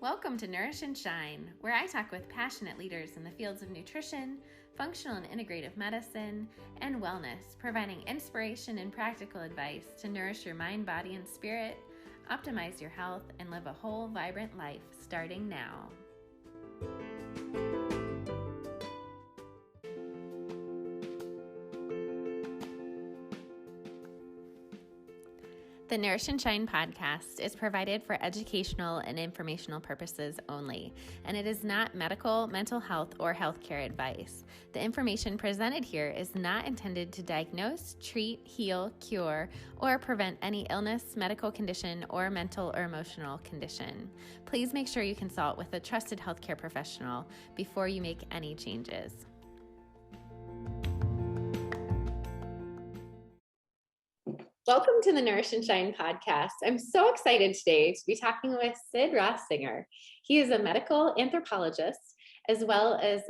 Welcome to Nourish and Shine, where I talk with passionate leaders in the fields of nutrition, functional and integrative medicine, and wellness, providing inspiration and practical advice to nourish your mind, body, and spirit, optimize your health, and live a whole, vibrant life starting now. The Nourish and Shine podcast is provided for educational and informational purposes only, and it is not medical, mental health, or healthcare advice. The information presented here is not intended to diagnose, treat, heal, cure, or prevent any illness, medical condition, or mental or emotional condition. Please make sure you consult with a trusted healthcare professional before you make any changes. Welcome to the Nourish and Shine podcast. I'm so excited today to be talking with Sid Rossinger. He is a medical anthropologist, as well as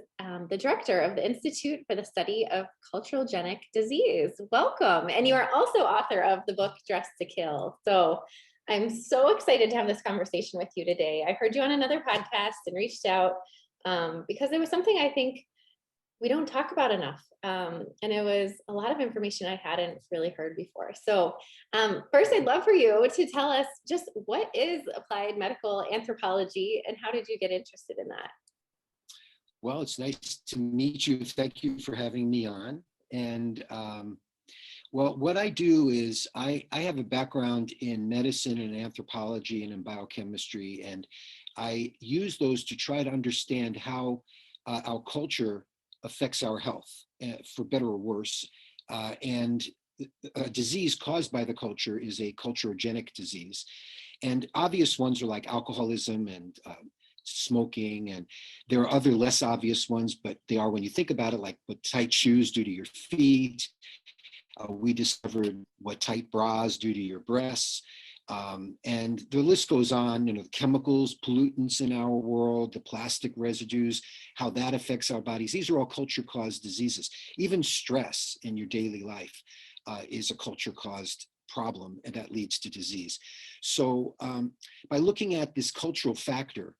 the director of the Institute for the Study of Culturogenic Disease. Welcome. And you are also author of the book, Dressed to Kill. So I'm so excited to have this conversation with you today. I heard you on another podcast and reached out because it was something I think we don't talk about enough. And it was a lot of information I hadn't really heard before. So first, I'd love for you to tell us just what is applied medical anthropology and how did you get interested in that? Well, it's nice to meet you. Thank you for having me on. And well, what I do is I have a background in medicine and anthropology and in biochemistry, and I use those to try to understand how our culture affects our health, for better or worse. And a disease caused by the culture is a culturogenic disease. And obvious ones are like alcoholism and smoking, and there are other less obvious ones, but they are when you think about it, like what tight shoes do to your feet. We discovered what tight bras do to your breasts. And the list goes on, the chemicals, pollutants in our world, the plastic residues, how that affects our bodies. These are all culture-caused diseases. Even stress in your daily life is a culture-caused problem, and that leads to disease. So by looking at this cultural factor,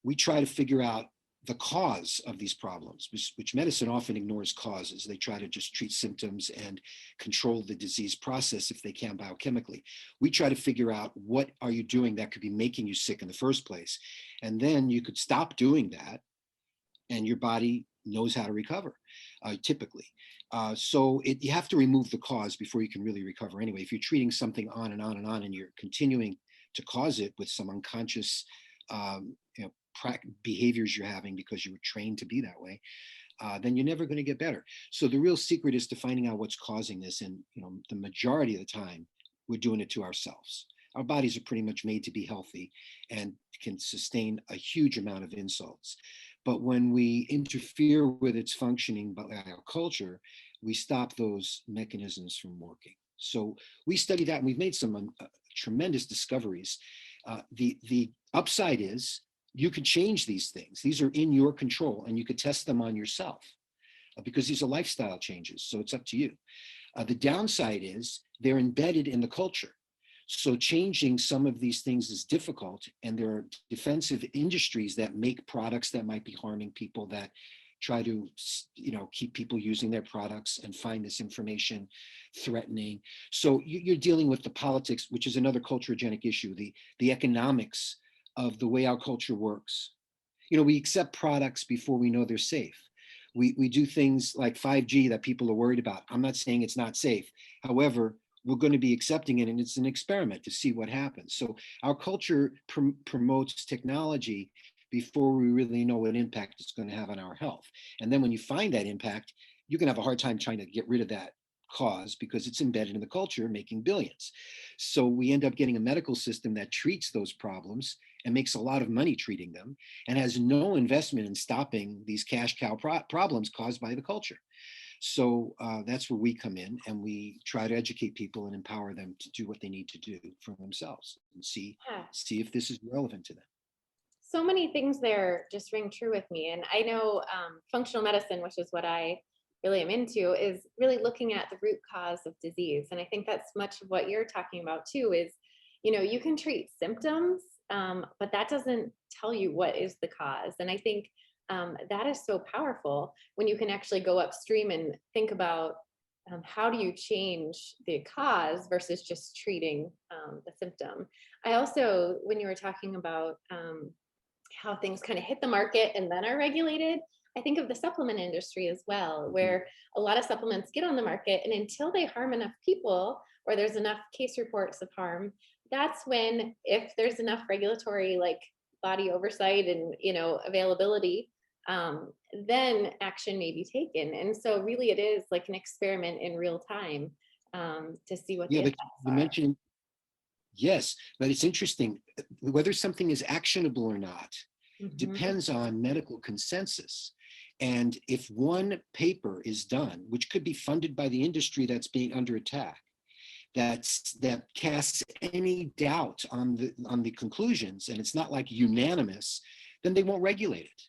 we try to figure out the cause of these problems, which medicine often ignores causes. They try to just treat symptoms and control the disease process if they can biochemically. We try to figure out what are you doing that could be making you sick in the first place. And then you could stop doing that and your body knows how to recover, typically. So you have to remove the cause before you can really recover anyway. If you're treating something on and on and on and you're continuing to cause it with some unconscious behaviors you're having because you were trained to be that way, then you're never going to get better. So the real secret is to finding out what's causing this. And the majority of the time, we're doing it to ourselves. Our bodies are pretty much made to be healthy and can sustain a huge amount of insults. But when we interfere with its functioning by our culture, we stop those mechanisms from working. So we study that, and we've made some tremendous discoveries. The upside is you could change these things. These are in your control, and you could test them on yourself because these are lifestyle changes. So it's up to you. The downside is they're embedded in the culture. So changing some of these things is difficult, and there are defensive industries that make products that might be harming people, that try to keep people using their products and find this information threatening. So you're dealing with the politics, which is another culturogenic issue, the economics of the way our culture works. We accept products before we know they're safe. We do things like 5G that people are worried about. I'm not saying it's not safe. However, we're going to be accepting it, and it's an experiment to see what happens. So our culture promotes technology before we really know what impact it's going to have on our health. And then when you find that impact, you can have a hard time trying to get rid of that cause because it's embedded in the culture, making billions. So we end up getting a medical system that treats those problems and makes a lot of money treating them and has no investment in stopping these cash cow problems caused by the culture. So that's where we come in, and we try to educate people and empower them to do what they need to do for themselves and see if this is relevant to them. So many things there just ring true with me. And I know functional medicine, which is what I really am into, is really looking at the root cause of disease. And I think that's much of what you're talking about too, is, you can treat symptoms but that doesn't tell you what is the cause. And I think that is so powerful when you can actually go upstream and think about how do you change the cause versus just treating the symptom. I also, when you were talking about how things kind of hit the market and then are regulated, I think of the supplement industry as well, where a lot of supplements get on the market, and until they harm enough people or there's enough case reports of harm, that's when, if there's enough regulatory like body oversight and availability, then action may be taken. And so really it is like an experiment in real time, to see what the Yeah, but effects you are. mentioned, yes, but it's interesting whether something is actionable or not Mhm. depends on medical consensus. And if one paper is done, which could be funded by the industry that's being under attack, that casts any doubt on the conclusions, and it's not like unanimous, then they won't regulate it.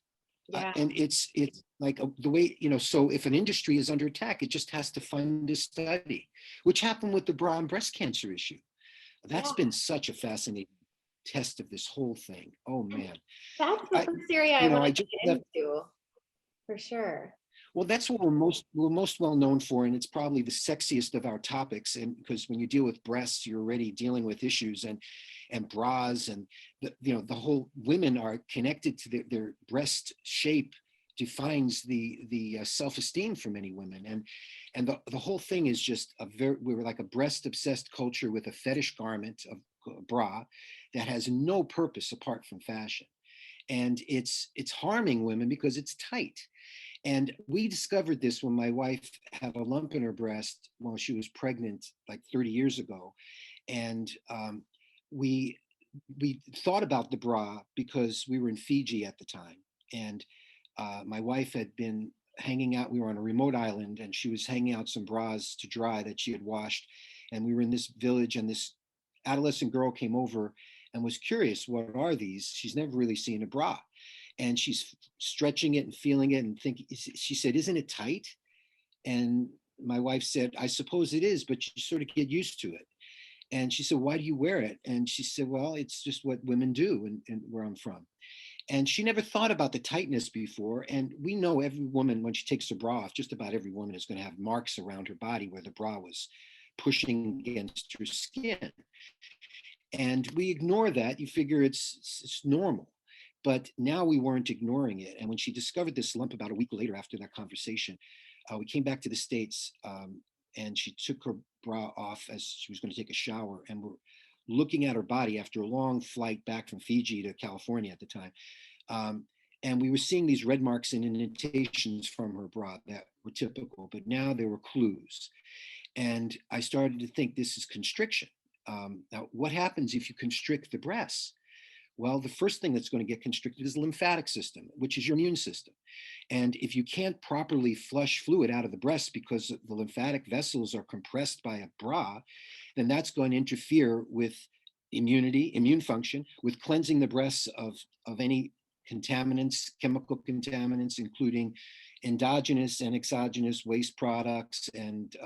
Yeah. And it's like the way, so if an industry is under attack, it just has to fund a study, which happened with the bra and breast cancer issue. That's Yeah. been such a fascinating test of this whole thing. Oh man. That's the I, first area I I wanted to just get left. into, for sure. Well, that's what we're most well known for, and it's probably the sexiest of our topics. And because when you deal with breasts, you're already dealing with issues and bras, and the whole women are connected to their breast shape defines the self-esteem for many women, and the whole thing is just we were like a breast obsessed culture with a fetish garment of bra that has no purpose apart from fashion, and it's harming women because it's tight. And we discovered this when my wife had a lump in her breast while she was pregnant, like 30 years ago. And we we thought about the bra because we were in Fiji at the time, and my wife had been hanging out. We were on a remote island, and she was hanging out some bras to dry that she had washed. And we were in this village, and this adolescent girl came over and was curious, what are these? She's never really seen a bra, and she's stretching it and feeling it and thinking. She said, "Isn't it tight?" And my wife said, "I suppose it is, but you sort of get used to it." And she said, "Why do you wear it?" And she said, "Well, it's just what women do and where I'm from." And she never thought about the tightness before. And we know every woman, when she takes her bra off, just about every woman is going to have marks around her body where the bra was pushing against her skin. And we ignore that. You figure it's normal. But now we weren't ignoring it. And when she discovered this lump about a week later after that conversation, we came back to the States, and she took her bra off as she was going to take a shower. And we're looking at her body after a long flight back from Fiji to California at the time. And we were seeing these red marks and indentations from her bra that were typical, but now there were clues. And I started to think this is constriction. Now, what happens if you constrict the breasts? Well, the first thing that's going to get constricted is the lymphatic system, which is your immune system. And if you can't properly flush fluid out of the breast because the lymphatic vessels are compressed by a bra, then that's going to interfere with immunity, immune function, with cleansing the breasts of any contaminants, chemical contaminants, including endogenous and exogenous waste products and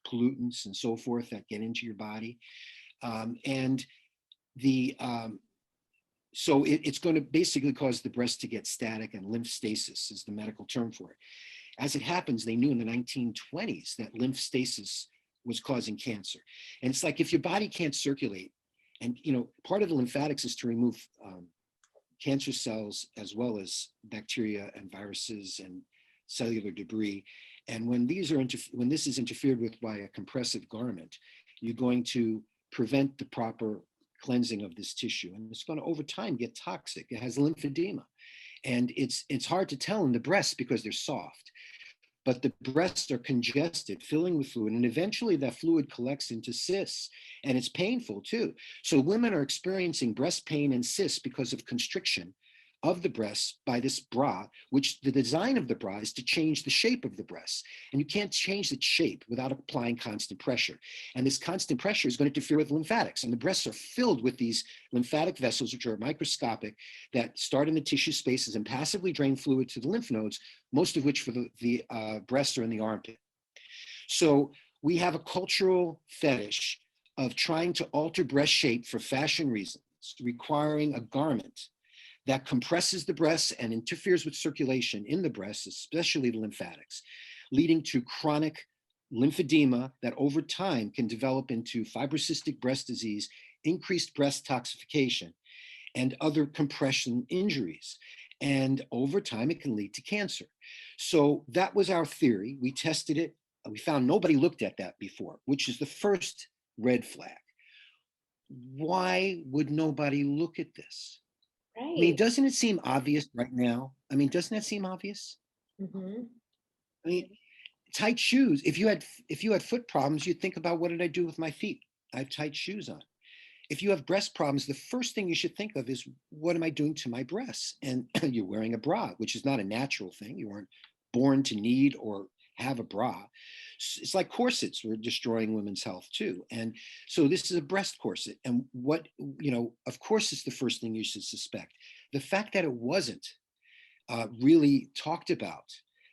pollutants and so forth that get into your body. And the so it's going to basically cause the breast to get static, and lymph stasis is the medical term for it. As it happens, they knew in the 1920s that lymph stasis was causing cancer. And it's like if your body can't circulate, and part of the lymphatics is to remove cancer cells as well as bacteria and viruses and cellular debris. And when when this is interfered with by a compressive garment, you're going to prevent the proper cleansing of this tissue, and it's going to over time get toxic. It has lymphedema, and it's hard to tell in the breasts because they're soft, but the breasts are congested, filling with fluid, and eventually that fluid collects into cysts, and it's painful too. So women are experiencing breast pain and cysts because of constriction of the breasts by this bra, which the design of the bra is to change the shape of the breasts. And you can't change the shape without applying constant pressure. And this constant pressure is going to interfere with lymphatics. And the breasts are filled with these lymphatic vessels, which are microscopic, that start in the tissue spaces and passively drain fluid to the lymph nodes, most of which for the breasts are in the armpit. So we have a cultural fetish of trying to alter breast shape for fashion reasons. symptoms, requiring a garment that compresses the breasts and interferes with circulation in the breasts, especially the lymphatics, leading to chronic lymphedema that over time can develop into fibrocystic breast disease, increased breast toxification, and other compression injuries. And over time, it can lead to cancer. So that was our theory. We tested it. We found nobody looked at that before, which is the first red flag. Why would nobody look at this? I mean, Right. doesn't it seem obvious right now? I mean, doesn't that seem obvious? Mhm. I mean, tight shoes. If you had foot problems, you'd think about, what did I do with my feet? I have tight shoes on. If you have breast problems, the first thing you should think of is, what am I doing to my breasts? And you're wearing a bra, which is not a natural thing. You weren't born to need or have a bra. It's like corsets were destroying women's health too. And so this is a breast corset. And what, of course, it's the first thing you should suspect. The fact that it wasn't really talked about.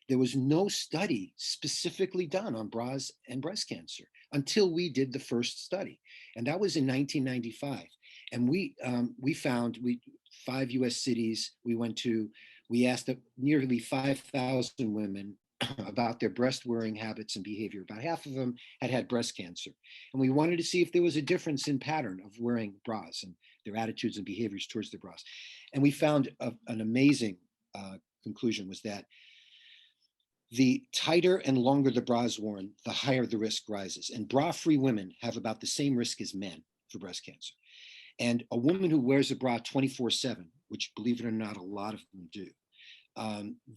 There was no study specifically done on bras and breast cancer until we did the first study, and that was in 1995. And we found 5 U.S. cities we went to. We asked nearly 5,000 women about their breast wearing habits and behavior. About half of them had breast cancer, and we wanted to see if there was a difference in pattern of wearing bras and their attitudes and behaviors towards the bras. And we found an amazing conclusion was that the tighter and longer the bra is worn, the higher the risk rises. And bra-free women have about the same risk as men for breast cancer. And a woman who wears a bra 24/7, which, believe it or not, a lot of them do,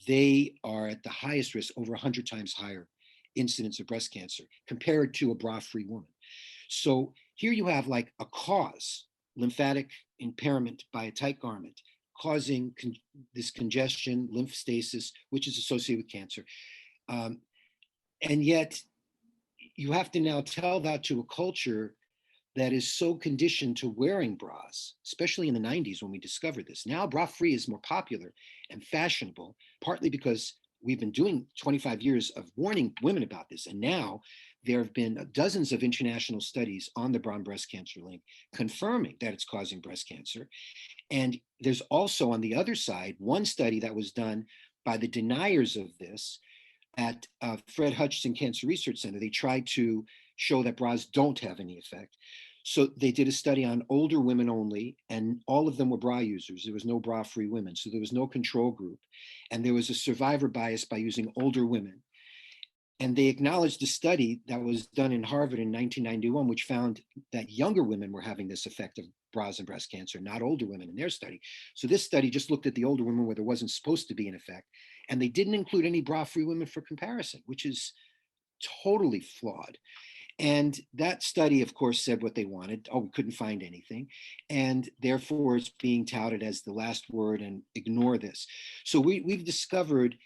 they are at the highest risk, over 100 times higher incidence of breast cancer compared to a bra-free woman. So here you have like a cause, lymphatic impairment by a tight garment, causing this congestion, lymph stasis, which is associated with cancer. Um, and yet you have to now tell that to a culture that is so conditioned to wearing bras, especially in the 90s when we discovered this. Now bra free is more popular and fashionable, partly because we've been doing 25 years of warning women about this. And now there have been dozens of international studies on the bra and breast cancer link confirming that it's causing breast cancer. And there's also, on the other side, one study that was done by the deniers of this at Fred Hutchinson Cancer Research Center. They tried to show that bras don't have any effect. So they did a study on older women only, and all of them were bra users. There was no bra-free women, so there was no control group. And there was a survivor bias by using older women. And they acknowledged a study that was done in Harvard in 1991, which found that younger women were having this effect of bras and breast cancer, not older women in their study. So this study just looked at the older women where there wasn't supposed to be an effect. And they didn't include any bra-free women for comparison, which is totally flawed. And that study, of course, said what they wanted. Oh, we couldn't find anything. And therefore, it's being touted as the last word and ignore this. So we've discovered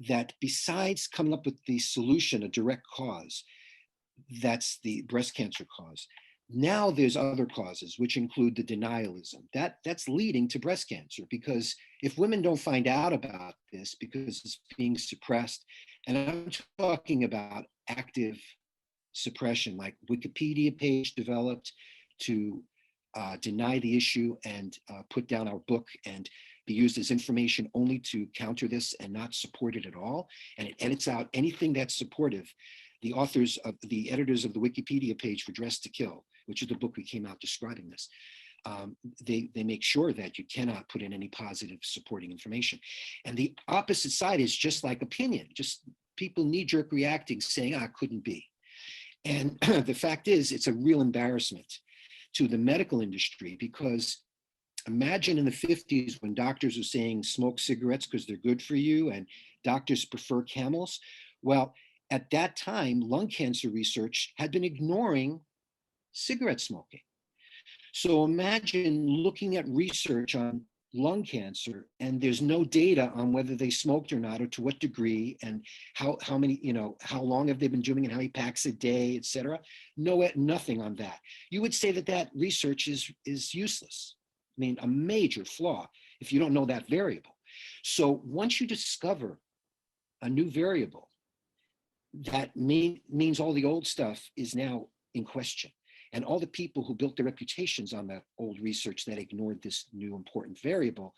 that besides coming up with the solution, a direct cause, that's the breast cancer cause. Now there's other causes, which include the denialism. That's leading to breast cancer, because if women don't find out about this because it's being suppressed, and I'm talking about active suppression, like Wikipedia page developed to deny the issue and put down our book and be used as information only to counter this and not support it at all. And it edits out anything that's supportive. The editors of the Wikipedia page for Dress to Kill, which is the book we came out describing this, they make sure that you cannot put in any positive supporting information. And the opposite side is just like opinion, just people knee-jerk reacting, saying, couldn't be. And the fact is, it's a real embarrassment to the medical industry, because imagine in the 50s when doctors were saying smoke cigarettes because they're good for you, and doctors prefer Camels. Well, at that time, lung cancer research had been ignoring cigarette smoking. So imagine looking at research on lung cancer and there's no data on whether they smoked or not, or to what degree, and how many, how long have they been doing it, how many packs a day, et cetera. Nothing on that. You would say that research is useless. I mean, a major flaw if you don't know that variable. So once you discover a new variable, that means all the old stuff is now in question. And all the people who built their reputations on that old research that ignored this new important variable,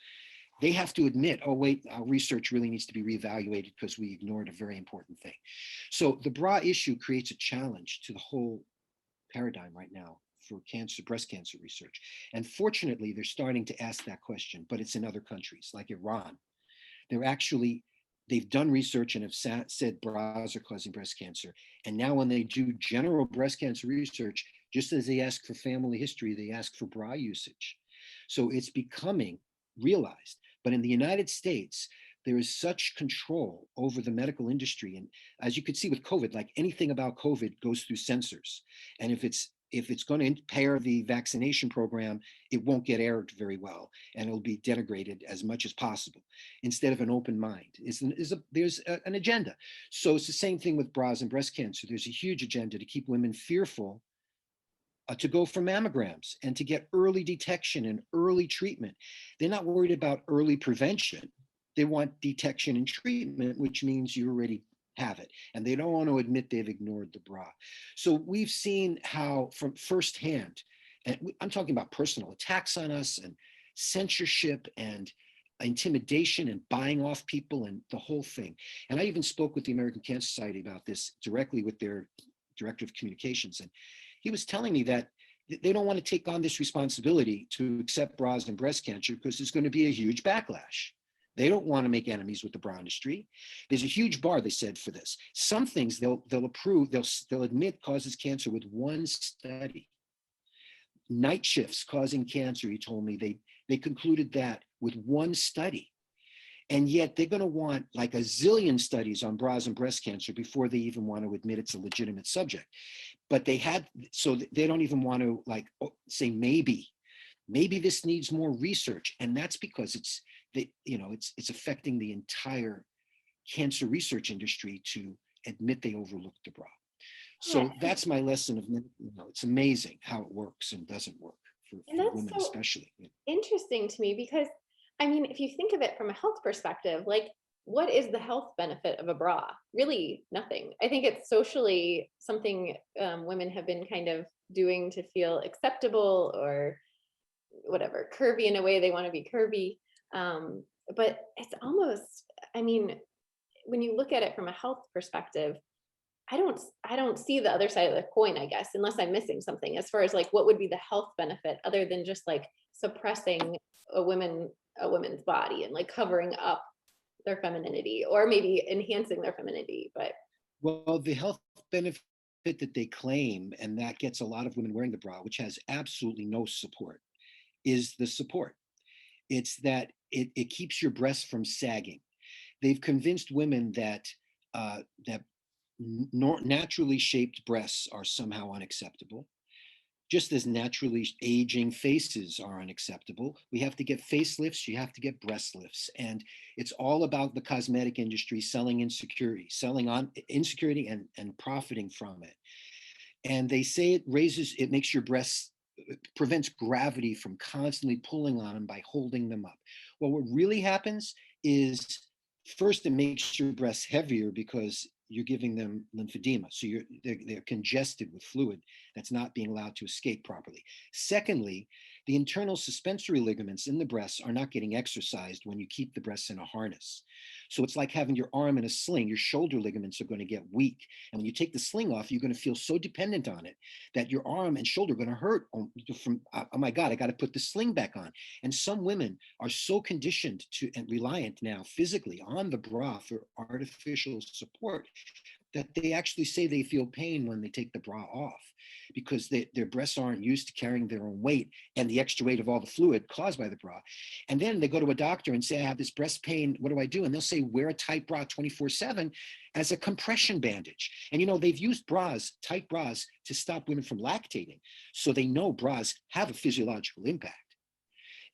they have to admit, oh, wait, our research really needs to be reevaluated because we ignored a very important thing. So the bra issue creates a challenge to the whole paradigm right now for cancer, breast cancer research. And fortunately, they're starting to ask that question, but it's in other countries like Iran. They're actually, they've done research and have said bras are causing breast cancer. And now when they do general breast cancer research, just as they ask for family history, they ask for bra usage. So it's becoming realized. But in the United States, there is such control over the medical industry. And as you could see with COVID, like anything about COVID goes through censors. And if it's going to impair the vaccination program, it won't get aired very well, and it'll be denigrated as much as possible instead of an open mind. There's an agenda. So it's the same thing with bras and breast cancer. There's a huge agenda to keep women fearful to go for mammograms and to get early detection and early treatment. They're not worried about early prevention. They want detection and treatment, which means you already have it. And they don't want to admit they've ignored the bra. So we've seen how from firsthand, and I'm talking about personal attacks on us and censorship and intimidation and buying off people and the whole thing. And I even spoke with the American Cancer Society about this directly with their director of communications. And he was telling me that they don't want to take on this responsibility to accept bras and breast cancer because there's going to be a huge backlash. They don't want to make enemies with the bra industry. There's a huge bar, they said, for this. Some things they'll approve, they'll admit causes cancer with one study. Night shifts causing cancer, he told me, they concluded that with one study. And yet they're going to want like a zillion studies on bras and breast cancer before they even want to admit it's a legitimate subject. But so they don't even want to say maybe this needs more research. And that's because it's affecting the entire cancer research industry to admit they overlooked the bra. So that's my lesson of, it's amazing how it works and doesn't work for women, so especially. Interesting to me because, I mean, if you think of it from a health perspective, like what is the health benefit of a bra? Really nothing. I think it's socially something women have been kind of doing to feel acceptable or whatever, curvy in a way they want to be curvy. But it's almost, I mean, when you look at it from a health perspective, I don't see the other side of the coin, I guess, unless I'm missing something as far as like what would be the health benefit other than just like suppressing a woman's body and like covering up their femininity or maybe enhancing their femininity. But well, the health benefit that they claim, and that gets a lot of women wearing the bra, which has absolutely no support, is the support. It's that it keeps your breasts from sagging. They've convinced women that naturally shaped breasts are somehow unacceptable. Just as naturally aging faces are unacceptable. We have to get facelifts, you have to get breast lifts. And it's all about the cosmetic industry selling insecurity, selling on insecurity and profiting from it. And they say it makes your breasts, prevents gravity from constantly pulling on them by holding them up. Well, what really happens is first, it makes your breasts heavier because you're giving them lymphedema. So they're congested with fluid that's not being allowed to escape properly. Secondly, the internal suspensory ligaments in the breasts are not getting exercised when you keep the breasts in a harness. So it's like having your arm in a sling. Your shoulder ligaments are going to get weak. And when you take the sling off, you're going to feel so dependent on it that your arm and shoulder are going to hurt from, oh my God, I got to put the sling back on. And some women are so conditioned to and reliant now physically on the bra for artificial support that they actually say they feel pain when they take the bra off because their breasts aren't used to carrying their own weight and the extra weight of all the fluid caused by the bra. And then they go to a doctor and say, I have this breast pain, what do I do? And they'll say, wear a tight bra 24/7 as a compression bandage. And they've used tight bras to stop women from lactating. So they know bras have a physiological impact.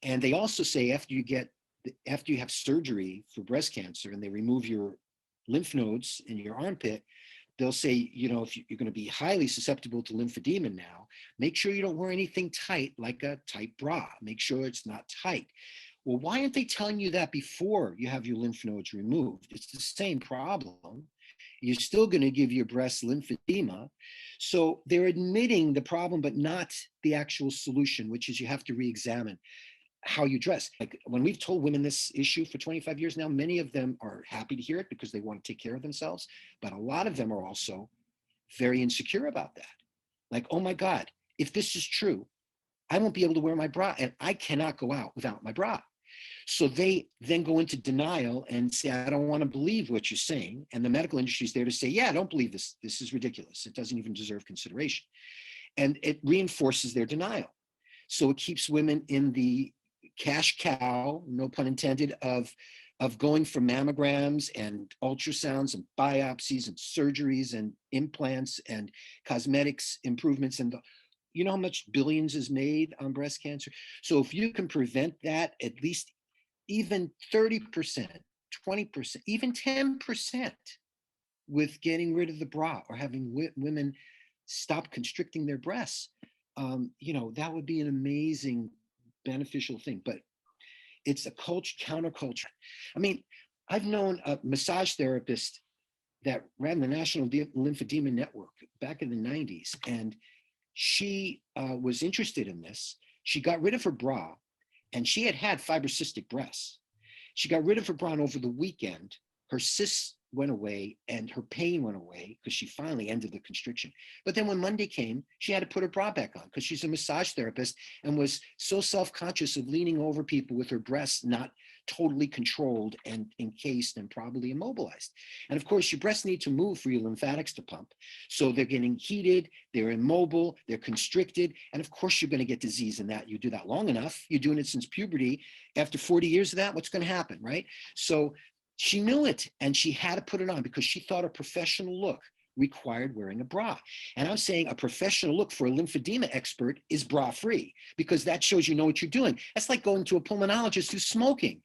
And they also say after you have surgery for breast cancer and they remove your lymph nodes in your armpit, they'll say, if you're going to be highly susceptible to lymphedema now, make sure you don't wear anything tight like a tight bra. Make sure it's not tight. Well, why aren't they telling you that before you have your lymph nodes removed? It's the same problem. You're still going to give your breast lymphedema. So they're admitting the problem, but not the actual solution, which is you have to re-examine how you dress. Like when we've told women this issue for 25 years now, many of them are happy to hear it because they want to take care of themselves. But a lot of them are also very insecure about that. Like, oh my God, if this is true, I won't be able to wear my bra and I cannot go out without my bra. So they then go into denial and say, I don't want to believe what you're saying. And the medical industry is there to say, yeah, don't believe this. This is ridiculous. It doesn't even deserve consideration. And it reinforces their denial. So it keeps women in the cash cow, no pun intended, of going for mammograms and ultrasounds and biopsies and surgeries and implants and cosmetics improvements. And you know how much billions is made on breast cancer? So if you can prevent that, at least even 30%, 20%, even 10% with getting rid of the bra or having women stop constricting their breasts, that would be an amazing beneficial thing. But it's a counterculture. I mean, I've known a massage therapist that ran the National Lymphedema Network back in the 90s, and she was interested in this. She got rid of her bra, and she had fibrocystic breasts. She got rid of her bra, and over the weekend, her cysts went away and her pain went away because she finally ended the constriction. But then when Monday came, she had to put her bra back on because she's a massage therapist and was so self-conscious of leaning over people with her breasts not totally controlled and encased and probably immobilized. And of course, your breasts need to move for your lymphatics to pump. So they're getting heated, they're immobile, they're constricted. And of course, you're going to get disease in that. You do that long enough, you're doing it since puberty. After 40 years of that, what's going to happen, right? So she knew it and she had to put it on because she thought a professional look required wearing a bra. And I'm saying a professional look for a lymphedema expert is bra free because that shows you know what you're doing. That's like going to a pulmonologist who's smoking,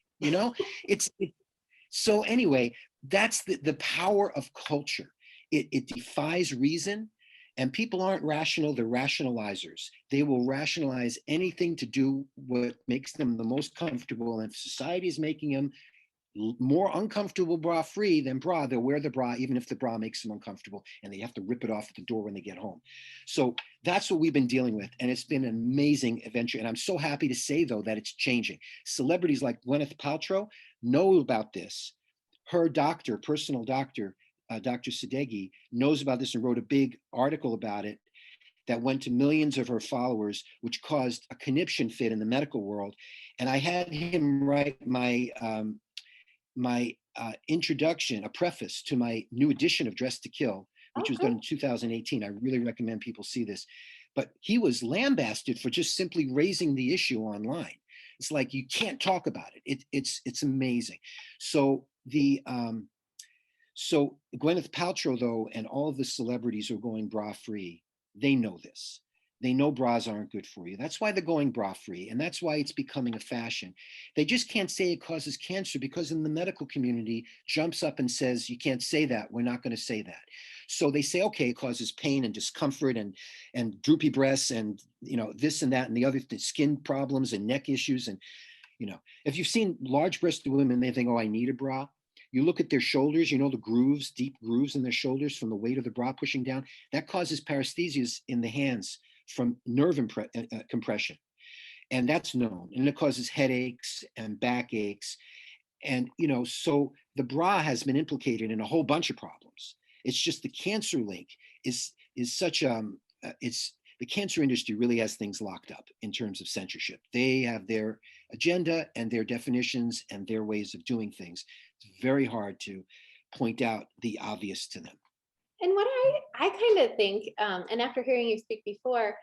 So anyway, that's the power of culture. It defies reason, and people aren't rational, they're rationalizers. They will rationalize anything to do what makes them the most comfortable. And if society is making them more uncomfortable bra free than bra, they'll wear the bra even if the bra makes them uncomfortable and they have to rip it off at the door when they get home. So that's what we've been dealing with, and it's been an amazing adventure. And I'm so happy to say though that it's changing. Celebrities like Gwyneth Paltrow know about this. Her doctor, personal doctor, Dr. Sadeghi, knows about this and wrote a big article about it that went to millions of her followers, which caused a conniption fit in the medical world. And I had him write my introduction, a preface to my new edition of Dress to Kill, which was done in 2018. I really recommend people see this. But he was lambasted for just simply raising the issue online. It's like you can't talk about it. It's amazing. So so Gwyneth Paltrow though, and all of the celebrities who are going bra free, they know this. They know bras aren't good for you. That's why they're going bra free. And that's why it's becoming a fashion. They just can't say it causes cancer because in the medical community jumps up and says, you can't say that. We're not going to say that. So they say, okay, it causes pain and discomfort and droopy breasts and, this and that and the other skin problems and neck issues. And, if you've seen large breasted women, they think, oh, I need a bra. You look at their shoulders, the grooves, deep grooves in their shoulders from the weight of the bra pushing down. That causes paresthesias in the hands from nerve compression. And that's known. And it causes headaches and backaches. And, so the bra has been implicated in a whole bunch of problems. It's just the cancer link is such the cancer industry really has things locked up in terms of censorship. They have their agenda and their definitions and their ways of doing things. It's very hard to point out the obvious to them. And what I kind of think, and after hearing you speak before,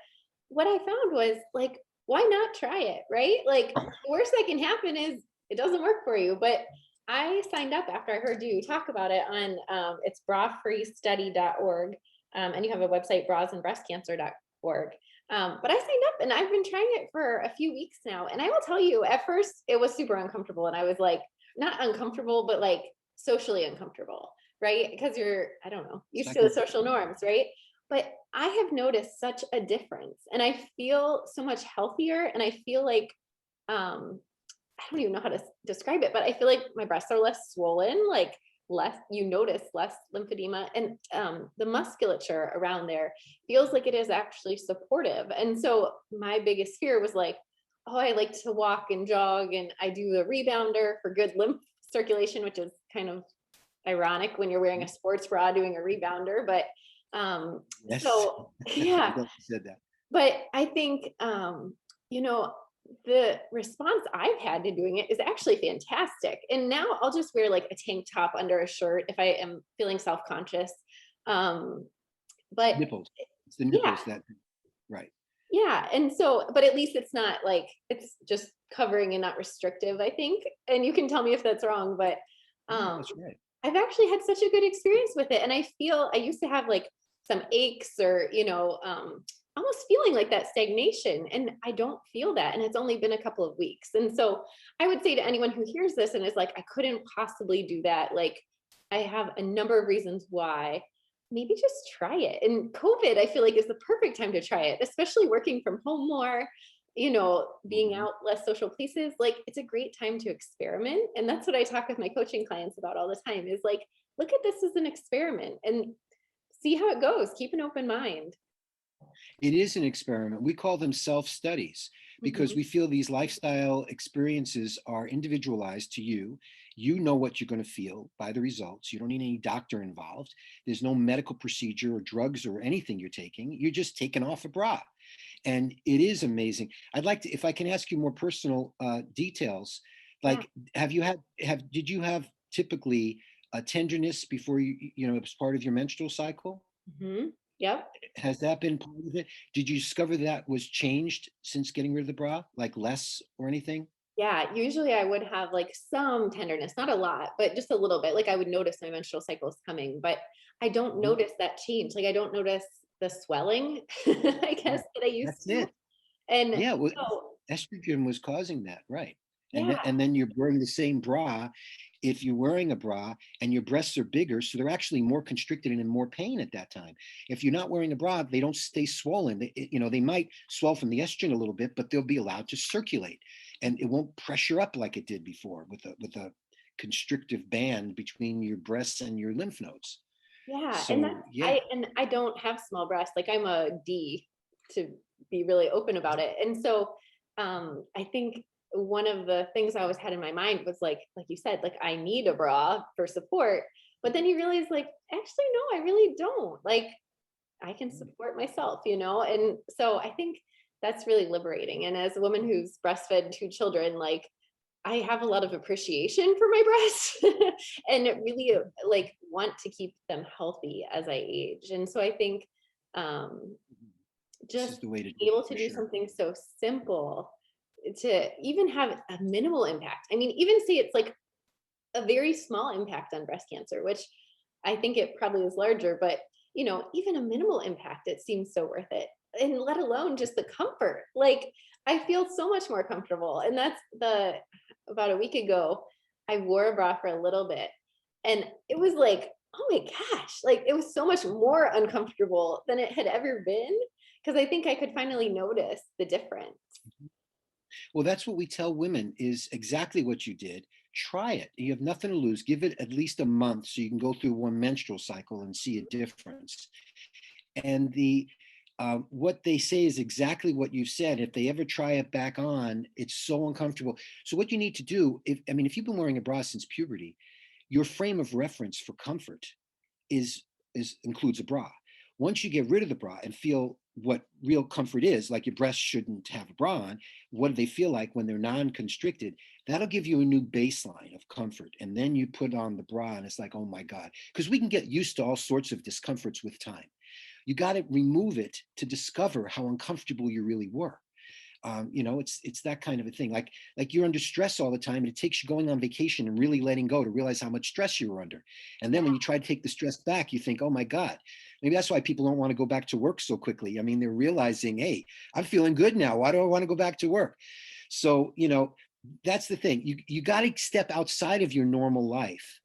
what I found was like, why not try it, right? Like the worst that can happen is it doesn't work for you. But I signed up after I heard you talk about it on it's brafreestudy.org. And you have a website, brasandbreastcancer.org. But I signed up and I've been trying it for a few weeks now. And I will tell you, at first it was super uncomfortable. And I was like, not uncomfortable, but like socially uncomfortable, right? Because you're, I don't know, used to the social norms, right? But I have noticed such a difference and I feel so much healthier. And I feel like, I don't even know how to describe it, but I feel like my breasts are less swollen. Like less, you notice less lymphedema, and the musculature around there feels like it is actually supportive. And so my biggest fear was like, oh, I like to walk and jog and I do a rebounder for good lymph circulation, which is kind of ironic when you're wearing a sports bra doing a rebounder. But Yes. so I'm yeah, glad you said that. but I think, you know, the response I've had to doing it is actually fantastic. And now I'll just wear like a tank top under a shirt if I am feeling self-conscious. Um, but Nipples. It's the yeah, nipples that, right. yeah. And so, but at least it's not like, it's just covering and not restrictive, I think. And you can tell me if that's wrong, but No, um, that's right. I've actually had such a good experience with it. And I feel I used to have like some aches or, almost feeling like that stagnation. And I don't feel that. And it's only been a couple of weeks. And so I would say to anyone who hears this and is like, I couldn't possibly do that. Like, I have a number of reasons why. Maybe just try it. And COVID, I feel like, is the perfect time to try it, especially working from home more, being Mhm. out less social places. Like, it's a great time to experiment. And that's what I talk with my coaching clients about all the time is like, look at this as an experiment and see how it goes. Keep an open mind. It is an experiment. We call them self-studies because Mhm. we feel these lifestyle experiences are individualized to you. You know what you're going to feel by the results. You don't need any doctor involved. There's no medical procedure or drugs or anything you're taking. You're just taking off a bra. And it is amazing. I'd like to, if I can ask you more personal details, Yeah. like did you have typically a tenderness before it was part of your menstrual cycle? Mhm. Yep. Has that been part of it? Did you discover that was changed since getting rid of the bra, like less or anything? Yeah, usually I would have like some tenderness, not a lot, but just a little bit. Like I would notice my menstrual cycle is coming, but I don't Mhm. notice that change. Like I don't notice the swelling, I guess, Oh, that I used that's to. it. And Yeah, well, so, estrogen was causing that, right? yeah, And then you're wearing the same bra. If you're wearing a bra and your breasts are bigger, so they're actually more constricted and in more pain at that time. If you're not wearing a bra, they don't stay swollen. They might swell from the estrogen a little bit, but they'll be allowed to circulate, and it won't pressure up like it did before with a constrictive band between your breasts and your lymph nodes. yeah. And So yeah. and I don't have small breasts. Like I'm a D, to be really open about it. And so I think one of the things I always had in my mind was like you said, like I need a bra for support. But then you realize like, actually, no, I really don't. Like I can support myself, And so I think that's really liberating. And as a woman who's breastfed two children, like I have a lot of appreciation for my breasts and really like want to keep them healthy as I age. And so I think um, This just is the way to do able it to for do sure. something so simple to even have a minimal impact. I mean, even say it's like a very small impact on breast cancer, which I think it probably is larger, but even a minimal impact, it seems so worth it. And let alone just the comfort. Like I feel so much more comfortable. And that's about a week ago, I wore a bra for a little bit and it was like, oh my gosh, like it was so much more uncomfortable than it had ever been. Cause I think I could finally notice the difference. Well, that's what we tell women is exactly what you did. Try it. You have nothing to lose. Give it at least a month so you can go through one menstrual cycle and see a difference. And what they say is exactly what you've said. If they ever try it back on, it's so uncomfortable. So what you need to do, if you've been wearing a bra since puberty, your frame of reference for comfort is includes a bra. Once you get rid of the bra and feel what real comfort is, like your breasts shouldn't have a bra on, what do they feel like when they're non-constricted? That'll give you a new baseline of comfort. And then you put on the bra and it's like, oh my God. Because we can get used to all sorts of discomforts with time. You got to remove it to discover how uncomfortable you really were. It's that kind of a thing. Like you're under stress all the time, and it takes you going on vacation and really letting go to realize how much stress you were under. And then when you try to take the stress back, you think, oh my God, maybe that's why people don't want to go back to work so quickly. I mean, they're realizing, hey, I'm feeling good now. Why do I want to go back to work? So, that's the thing. You got to step outside of your normal life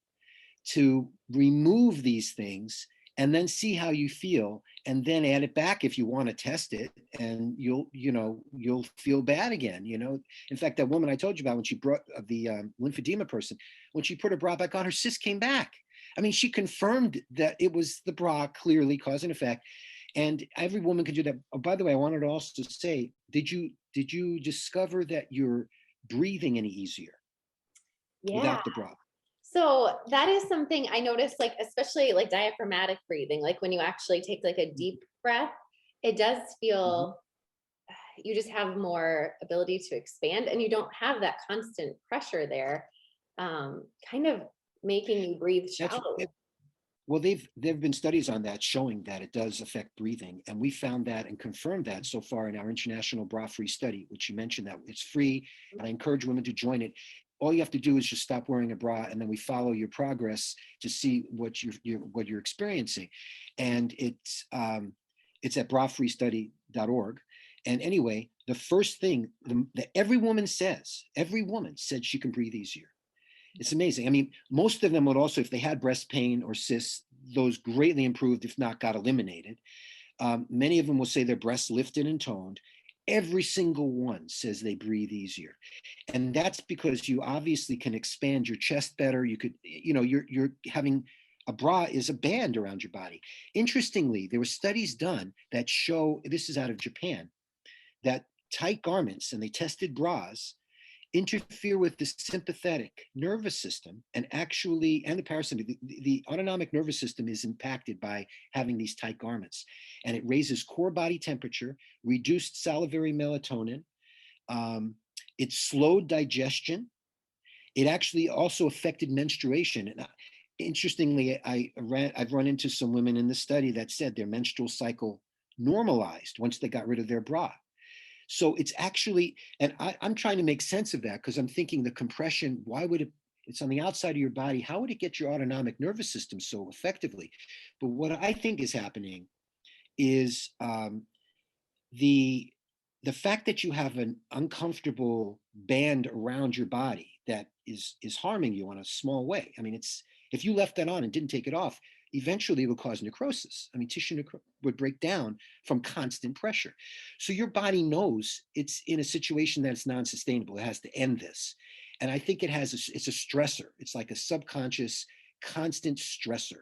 to remove these things and then see how you feel and then add it back if you want to test it, and you'll feel bad again. In fact, that woman I told you about, when she brought the lymphedema person, when she put her bra back on, her cyst came back. I mean, she confirmed that it was the bra, clearly cause and effect, and every woman could do that. Oh, by the way, I wanted to also say, did you discover that you're breathing any easier Yeah. without the bra? So that is something I noticed, like, especially like diaphragmatic breathing, like when you actually take like a deep breath, it does Mhm. feel you just have more ability to expand and you don't have that constant pressure there, kind of making you breathe That's shallow. Well, there've been studies on that showing that it does affect breathing, and we found that and confirmed that so far in our international bra-free study, which you mentioned that it's free, and I encourage women to join it. All you have to do is just stop wearing a bra, and then we follow your progress to see what you're experiencing, and it's at brafreestudy.org. And anyway, the first thing that every woman said she can breathe easier. It's amazing. I mean, most of them would also, if they had breast pain or cysts, those greatly improved, if not got eliminated. Many of them will say their breasts lifted and toned. Every single one says they breathe easier. And that's because you obviously can expand your chest better. You could, you're having a bra is a band around your body. Interestingly, there were studies done that show, this is out of Japan, that tight garments, and they tested bras, interfere with the sympathetic nervous system and the parasympathetic. The autonomic nervous system is impacted by having these tight garments, and it raises core body temperature, reduced salivary melatonin, um, it slowed digestion. It actually also affected menstruation. And interestingly, I've run into some women in the study that said their menstrual cycle normalized once they got rid of their bra. So it's actually, and I'm trying to make sense of that because I'm thinking the compression, why would it, it's on the outside of your body, how would it get your autonomic nervous system so effectively? But what I think is happening is the the fact that you have an uncomfortable band around your body that is harming you in a small way. I mean, it's, if you left that on and didn't take it off, eventually it would cause necrosis. I mean, would break down from constant pressure. So your body knows it's in a situation that's non-sustainable. It has to end this. And I think it's a stressor. It's like a subconscious constant stressor.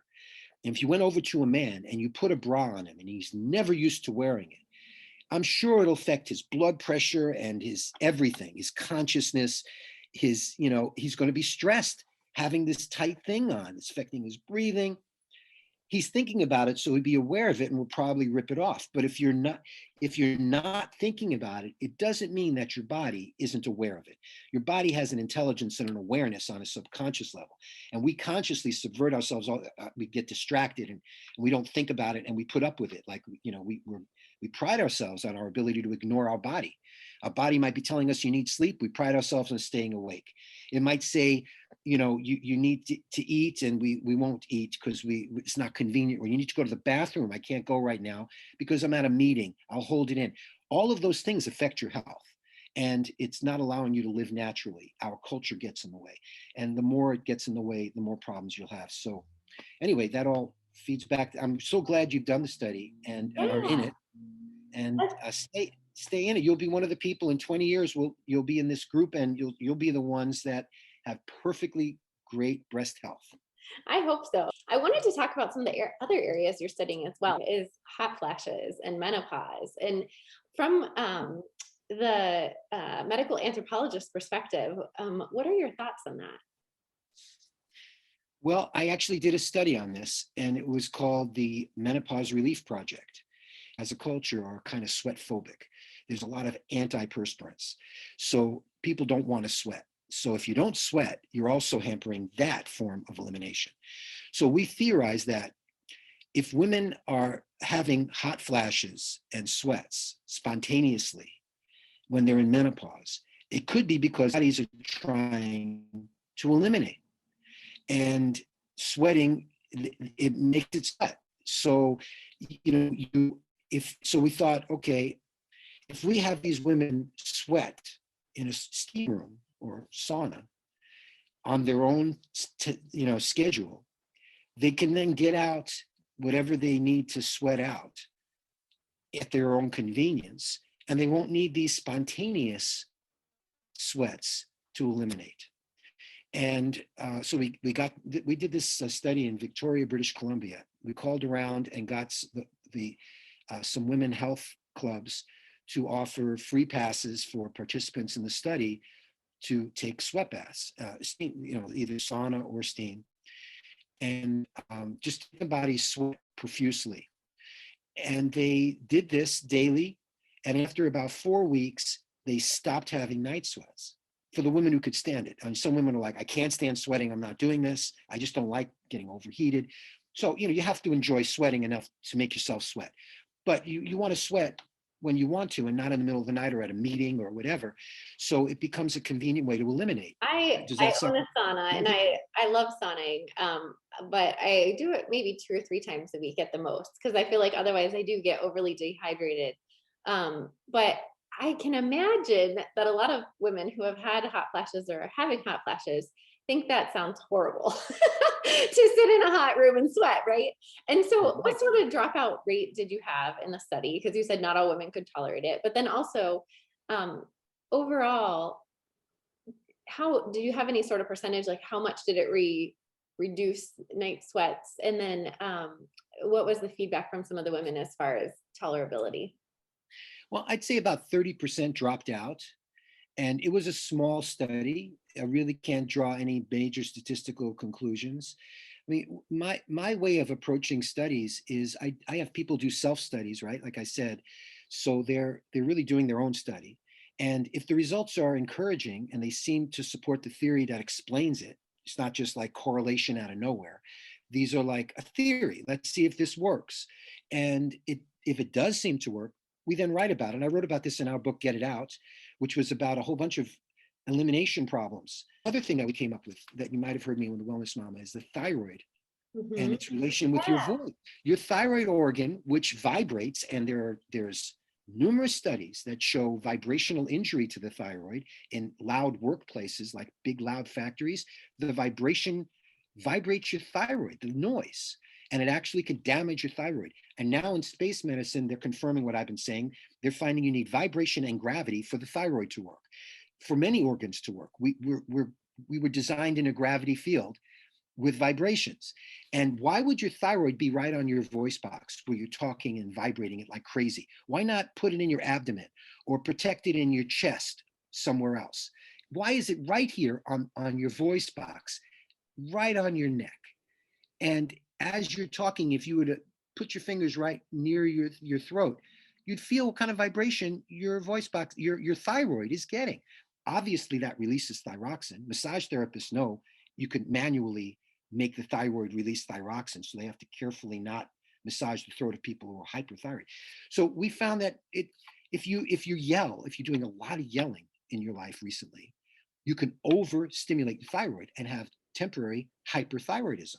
And if you went over to a man and you put a bra on him and he's never used to wearing it, I'm sure it'll affect his blood pressure and his everything, his consciousness, he's going to be stressed having this tight thing on. It's affecting his breathing. He's thinking about it, so he'd be aware of it and will probably rip it off. But if you're not thinking about it, it doesn't mean that your body isn't aware of it. Your body has an intelligence and an awareness on a subconscious level, and we consciously subvert ourselves. We get distracted and we don't think about it, and we put up with it. Like, we pride ourselves on our ability to ignore our body. Our body might be telling us you need sleep. We pride ourselves on staying awake. It might say, you need to eat, and we won't eat because it's not convenient, or you need to go to the bathroom. I can't go right now because I'm at a meeting. I'll hold it in. All of those things affect your health, and it's not allowing you to live naturally. Our culture gets in the way, and the more it gets in the way, the more problems you'll have. So anyway, that all feeds back. I'm so glad you've done the study and are in Yeah. it, and stay in it. You'll be one of the people in 20 years. You'll be in this group, and you'll be the ones that have perfectly great breast health. I hope so. I wanted to talk about some of the other areas you're studying as well, is hot flashes and menopause. And from the medical anthropologist perspective, what are your thoughts on that? Well, I actually did a study on this, and it was called the Menopause Relief Project. As a culture, are kind of sweat phobic. There's a lot of antiperspirants. So people don't want to sweat. So if you don't sweat, you're also hampering that form of elimination. So we theorize that if women are having hot flashes and sweats spontaneously when they're in menopause, it could be because bodies are trying to eliminate. And sweating, it makes it sweat. So, if so, we thought, okay, if we have these women sweat in a steam room or sauna on their own, schedule, they can then get out whatever they need to sweat out at their own convenience, and they won't need these spontaneous sweats to eliminate. And so we did this study in Victoria, British Columbia. We called around and got some women health clubs to offer free passes for participants in the study to take sweat baths, steam, either sauna or steam, and just the body sweat profusely. And they did this daily. And after about 4 weeks, they stopped having night sweats for the women who could stand it. And some women are like, I can't stand sweating. I'm not doing this. I just don't like getting overheated. So, you have to enjoy sweating enough to make yourself sweat. But you want to sweat when you want to and not in the middle of the night or at a meeting or whatever. So it becomes a convenient way to eliminate. Does I that own sound? a sauna and I love sauning, but I do it maybe 2 or 3 times a week at the most because I feel like otherwise I do get overly dehydrated. But I can imagine that a lot of women who have had hot flashes or are having hot flashes think that sounds horrible to sit in a hot room and sweat, right? And so, what sort of dropout rate did you have in the study? Because you said not all women could tolerate it, but then also, overall, how do you have any sort of percentage? Like, how much did it reduce night sweats? And then, what was the feedback from some of the women as far as tolerability? Well, I'd say about 30% dropped out. And it was a small study. I really can't draw any major statistical conclusions. I mean, my way of approaching studies is I have people do self-studies, right? Like I said, so they're really doing their own study. And if the results are encouraging and they seem to support the theory that explains it, it's not just like correlation out of nowhere. These are like a theory. Let's see if this works. And if it does seem to work, we then write about it. And I wrote about this in our book, Get It Out, which was about a whole bunch of elimination problems. Other thing that we came up with that you might have heard me with the Wellness Mama is the thyroid and Mm-hmm. its relation with your Yeah. voice. Your thyroid organ, which vibrates, and there's numerous studies that show vibrational injury to the thyroid in loud workplaces like big loud factories. The vibration vibrates your thyroid, the noise, and it actually could damage your thyroid. And now in space medicine, they're confirming what I've been saying. They're finding you need vibration and gravity for the thyroid to work, for many organs to work. We were designed in a gravity field with vibrations. And why would your thyroid be right on your voice box where you're talking and vibrating it like crazy? Why not put it in your abdomen or protect it in your chest somewhere else? Why is it right here on your voice box, right on your neck? And as you're talking, if you were to put your fingers right near your throat, you'd feel what kind of vibration your voice box, your thyroid is getting. Obviously, that releases thyroxine. Massage therapists know you can manually make the thyroid release thyroxine, so they have to carefully not massage the throat of people who are hyperthyroid. So we found that if you yell, if you're doing a lot of yelling in your life recently, you can overstimulate the thyroid and have temporary hyperthyroidism.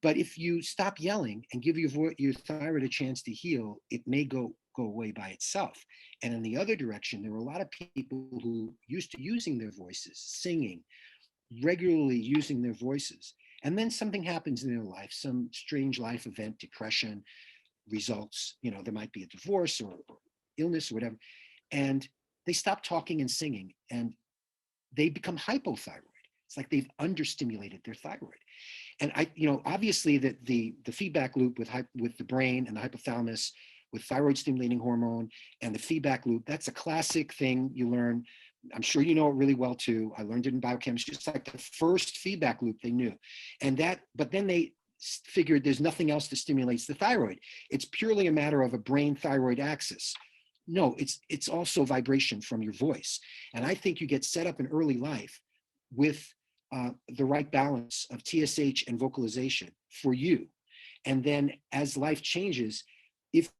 But if you stop yelling and give your thyroid a chance to heal, it may go away by itself. And in the other direction, there are a lot of people who used to using their voices, singing, regularly using their voices. And then something happens in their life, some strange life event, depression results, there might be a divorce or illness or whatever. And they stop talking and singing and they become hypothyroid. It's like they've understimulated their thyroid. And obviously the feedback loop with the brain and the hypothalamus with thyroid stimulating hormone and the feedback loop, that's a classic thing you learn. I'm sure you know it really well too. I learned it in biochemistry. It's like the first feedback loop they knew. But then they figured there's nothing else that stimulates the thyroid. It's purely a matter of a brain thyroid axis. No, it's also vibration from your voice. And I think you get set up in early life with the right balance of TSH and vocalization for you. And then as life changes, if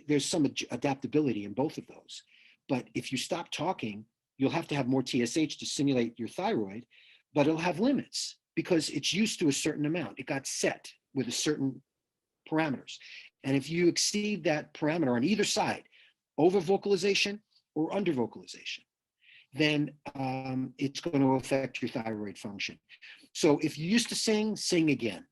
there's some adaptability in both of those. But if you stop talking, you'll have to have more TSH to stimulate your thyroid, but it'll have limits because it's used to a certain amount. It got set with a certain parameters. And if you exceed that parameter on either side, over vocalization or under vocalization, then it's going to affect your thyroid function. So if you used to sing, sing again.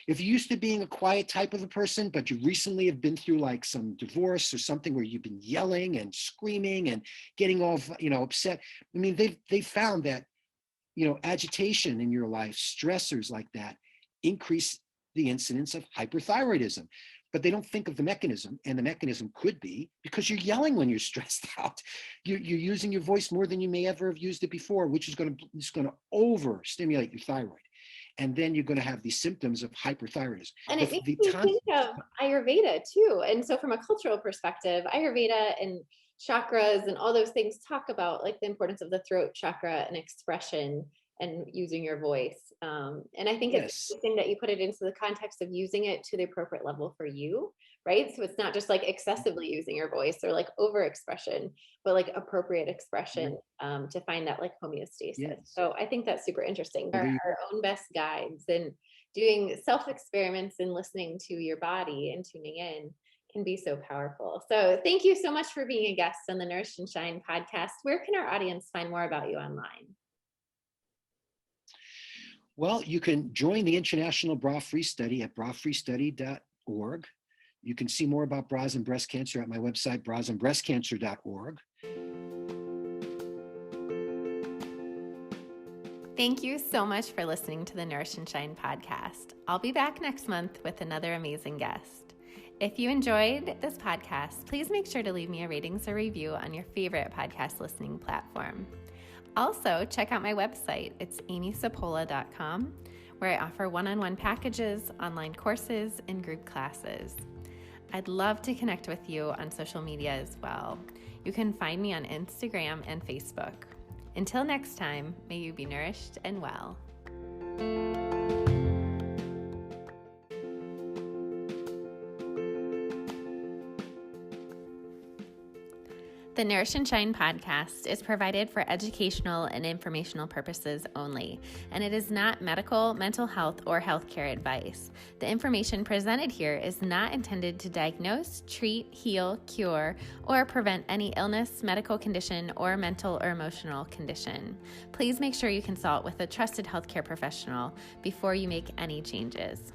If you're used to being a quiet type of a person, but you recently have been through like some divorce or something where you've been yelling and screaming and getting all upset. I mean, they've found that agitation in your life, stressors like that increase the incidence of hyperthyroidism. But they don't think of the mechanism, and the mechanism could be because you're yelling when you're stressed out. You're using your voice more than you may ever have used it before, which is going to overstimulate your thyroid. And then you're going to have these symptoms of hyperthyroidism. And it makes me think of Ayurveda too. And so from a cultural perspective, Ayurveda and chakras and all those things talk about like the importance of the throat chakra and expression and using your voice. And I think it's interesting that you put it into the context of using it to the appropriate level for you, right? So it's not just like excessively using your voice or like overexpression, but like appropriate expression to find that like homeostasis. Yes. So I think that's super interesting. Our own best guides and doing self-experiments and listening to your body and tuning in can be so powerful. So thank you so much for being a guest on the Nourish and Shine podcast. Where can our audience find more about you online? Well, you can join the International Bra-Free Study at brafreestudy.org. You can see more about bras and breast cancer at my website, brasandbreastcancer.org. Thank you so much for listening to the Nourish and Shine podcast. I'll be back next month with another amazing guest. If you enjoyed this podcast, please make sure to leave me a ratings or review on your favorite podcast listening platform. Also, check out my website. It's amysapola.com, where I offer one-on-one packages, online courses, and group classes. I'd love to connect with you on social media as well. You can find me on Instagram and Facebook. Until next time, may you be nourished and well. The Nourish and Shine podcast is provided for educational and informational purposes only, and it is not medical, mental health, or healthcare advice. The information presented here is not intended to diagnose, treat, heal, cure, or prevent any illness, medical condition, or mental or emotional condition. Please make sure you consult with a trusted healthcare professional before you make any changes.